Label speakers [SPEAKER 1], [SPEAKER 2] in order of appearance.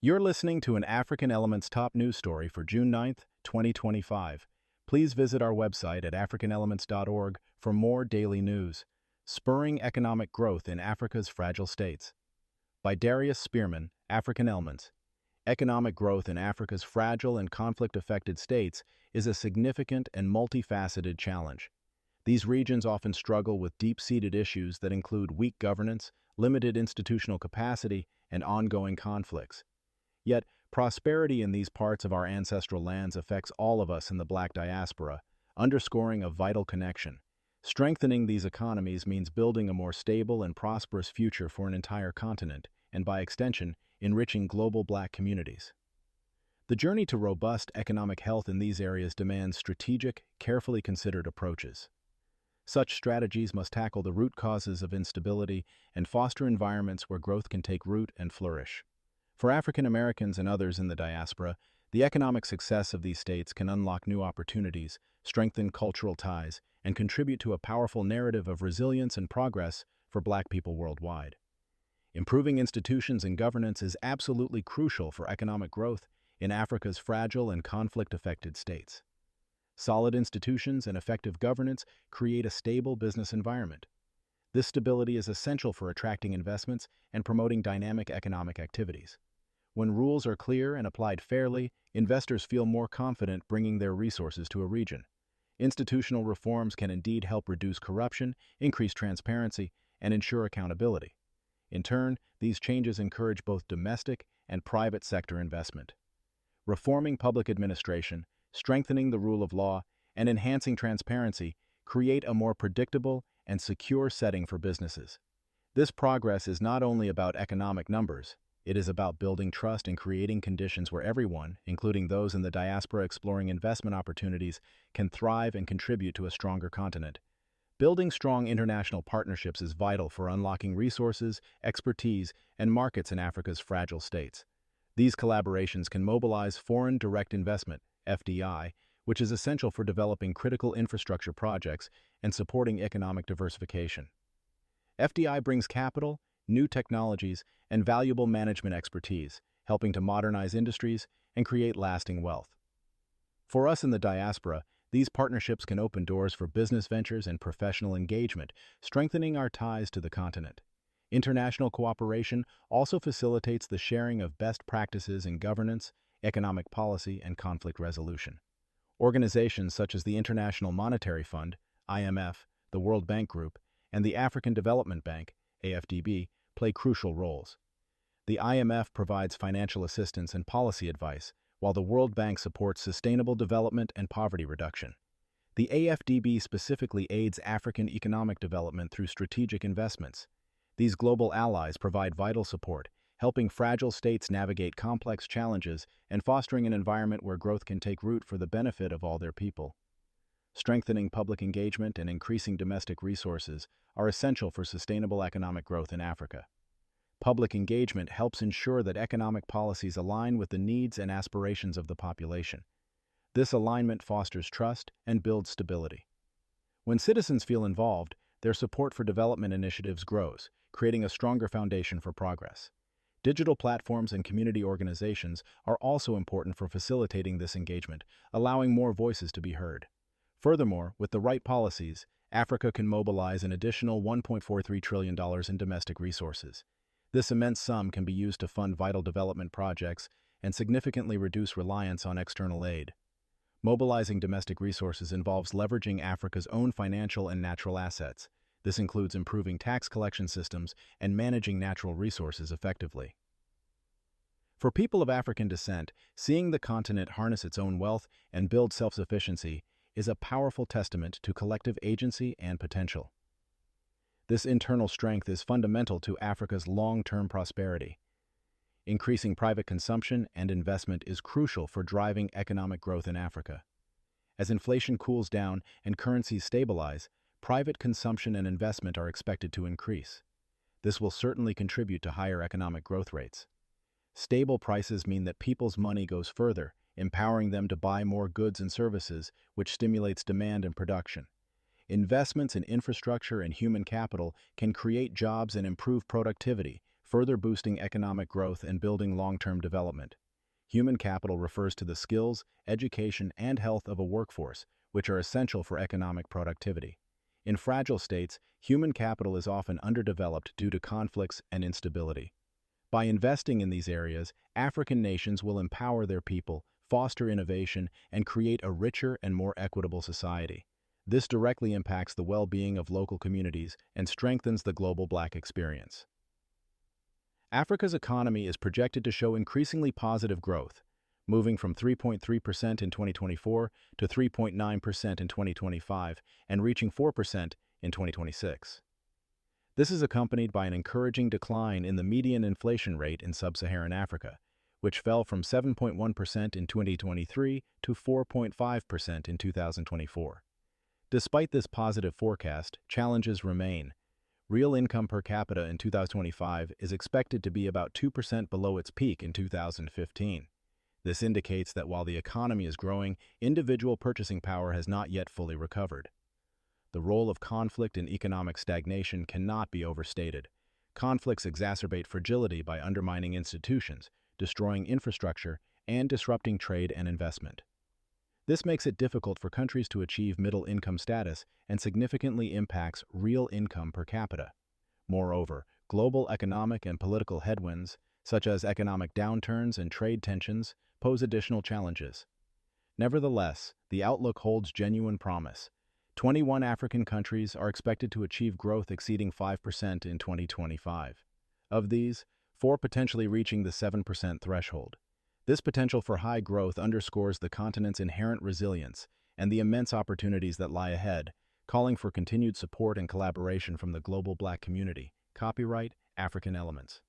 [SPEAKER 1] You're listening to an African Elements top news story for June 9th, 2025. Please visit our website at africanelements.org for more daily news. Spurring Economic Growth in Africa's Fragile States. By Darius Spearman, African Elements. Economic growth in Africa's fragile and conflict-affected states is a significant and multifaceted challenge. These regions often struggle with deep-seated issues that include weak governance, limited institutional capacity, and ongoing conflicts. Yet, prosperity in these parts of our ancestral lands affects all of us in the Black diaspora, underscoring a vital connection. Strengthening these economies means building a more stable and prosperous future for an entire continent, and by extension, enriching global Black communities. The journey to robust economic health in these areas demands strategic, carefully considered approaches. Such strategies must tackle the root causes of instability and foster environments where growth can take root and flourish. For African Americans and others in the diaspora, the economic success of these states can unlock new opportunities, strengthen cultural ties, and contribute to a powerful narrative of resilience and progress for Black people worldwide. Improving institutions and governance is absolutely crucial for economic growth in Africa's fragile and conflict-affected states. Solid institutions and effective governance create a stable business environment. This stability is essential for attracting investments and promoting dynamic economic activities. When rules are clear and applied fairly, investors feel more confident bringing their resources to a region. Institutional reforms can indeed help reduce corruption, increase transparency, and ensure accountability. In turn, these changes encourage both domestic and private sector investment. Reforming public administration, strengthening the rule of law, and enhancing transparency create a more predictable and secure setting for businesses. This progress is not only about economic numbers, it is about building trust and creating conditions where everyone, including those in the diaspora exploring investment opportunities, can thrive and contribute to a stronger continent. Building strong international partnerships is vital for unlocking resources, expertise, and markets in Africa's fragile states. These collaborations can mobilize foreign direct investment, FDI, which is essential for developing critical infrastructure projects and supporting economic diversification. FDI brings capital, new technologies, and valuable management expertise, helping to modernize industries and create lasting wealth. For us in the diaspora, these partnerships can open doors for business ventures and professional engagement, strengthening our ties to the continent. International cooperation also facilitates the sharing of best practices in governance, economic policy, and conflict resolution. Organizations such as the International Monetary Fund, IMF, the World Bank Group, and the African Development Bank, AFDB, play crucial roles. The IMF provides financial assistance and policy advice, while the World Bank supports sustainable development and poverty reduction. The AFDB specifically aids African economic development through strategic investments. These global allies provide vital support, helping fragile states navigate complex challenges and fostering an environment where growth can take root for the benefit of all their people. Strengthening public engagement and increasing domestic resources are essential for sustainable economic growth in Africa. Public engagement helps ensure that economic policies align with the needs and aspirations of the population. This alignment fosters trust and builds stability. When citizens feel involved, their support for development initiatives grows, creating a stronger foundation for progress. Digital platforms and community organizations are also important for facilitating this engagement, allowing more voices to be heard. Furthermore, with the right policies, Africa can mobilize an additional $1.43 trillion in domestic resources. This immense sum can be used to fund vital development projects and significantly reduce reliance on external aid. Mobilizing domestic resources involves leveraging Africa's own financial and natural assets. This includes improving tax collection systems and managing natural resources effectively. For people of African descent, seeing the continent harness its own wealth and build self-sufficiency is a powerful testament to collective agency and potential. This internal strength is fundamental to Africa's long-term prosperity. Increasing private consumption and investment is crucial for driving economic growth in Africa. As inflation cools down and currencies stabilize, private consumption and investment are expected to increase. This will certainly contribute to higher economic growth rates. Stable prices mean that people's money goes further, empowering them to buy more goods and services, which stimulates demand and production. Investments in infrastructure and human capital can create jobs and improve productivity, further boosting economic growth and building long-term development. Human capital refers to the skills, education, and health of a workforce, which are essential for economic productivity. In fragile states, human capital is often underdeveloped due to conflicts and instability. By investing in these areas, African nations will empower their people, foster innovation, and create a richer and more equitable society. This directly impacts the well-being of local communities and strengthens the global Black experience. Africa's economy is projected to show increasingly positive growth, moving from 3.3% in 2024 to 3.9% in 2025 and reaching 4% in 2026. This is accompanied by an encouraging decline in the median inflation rate in sub-Saharan Africa, which fell from 7.1% in 2023 to 4.5% in 2024. Despite this positive forecast, challenges remain. Real income per capita in 2025 is expected to be about 2% below its peak in 2015. This indicates that while the economy is growing, individual purchasing power has not yet fully recovered. The role of conflict in economic stagnation cannot be overstated. Conflicts exacerbate fragility by undermining institutions, destroying infrastructure, and disrupting trade and investment. This makes it difficult for countries to achieve middle-income status and significantly impacts real income per capita. Moreover, global economic and political headwinds, such as economic downturns and trade tensions, pose additional challenges. Nevertheless, the outlook holds genuine promise. 21 African countries are expected to achieve growth exceeding 5% in 2025. Of these, 4 potentially reaching the 7% threshold. This potential for high growth underscores the continent's inherent resilience and the immense opportunities that lie ahead, calling for continued support and collaboration from the global Black community. Copyright African Elements.